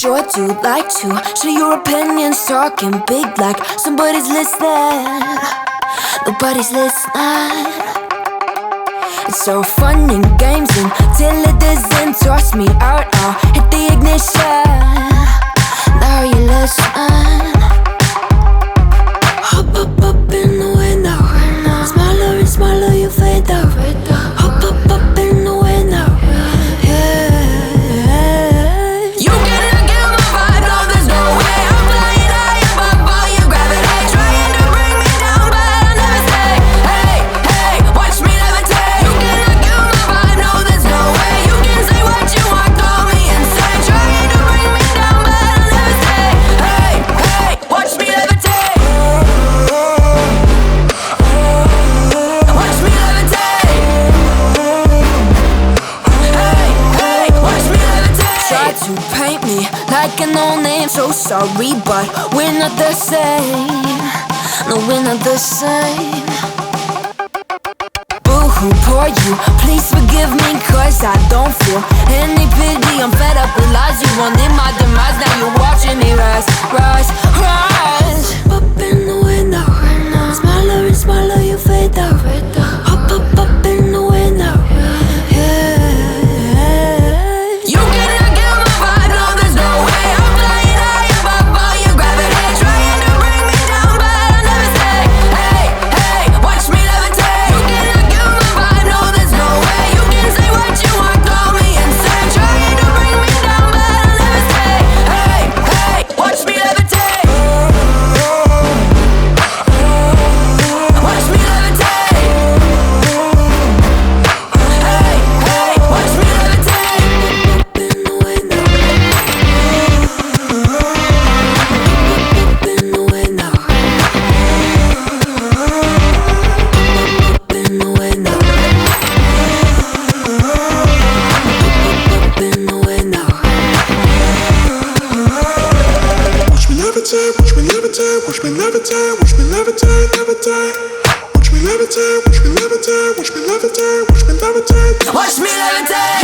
sure do like to share your opinions, talking big like somebody's listening. Nobody's listening. It's so fun and games until it doesn't. Toss me out, I'll hit the ignition. Now you listen. Hop up in the window. Smaller and smaller you fade out. Hop up in the window. You cannot get my vibe, no there's no way. I'm flying high above all your gravity, trying to bring me down but I'll never stay. Hey, hey, watch me levitate. You cannot get my vibe, no there's no way. You can say what you want, call me insane, trying to bring me down but I'll never stay. Hey, hey, watch me levitate. Watch me levitate. Hey, hey, watch me levitate. Try to paint me like a no-name, so sorry, but we're not the same. No, we're not the same. Boo-hoo, poor you, please forgive me, cause I don't feel any pity. I'm fed up with lies, you wanted my demise. Now you're watching me rise, rise, rise. Up in the window. Smaller and smaller you fade out. Hop up in the window. You cannot get my vibe, no there's no way. I'm flying high above all your gravity, trying to bring me down but I'll never stay. Hey, hey, watch me levitate. You cannot get my vibe, no there's no way. You can say what you want, call me insane, trying to bring me down but I'll never stay. Hey, hey, watch me levitate. Watch me levitate. Hey, hey, watch me levitate. Up in the window. Up in the window. Up in the window. Up in the window. Watch me levitate, watch me levitate, watch me levitate, watch me levitate, levitate. Watch me levitate, watch me levitate, watch me levitate, watch me levitate. Watch me levitate.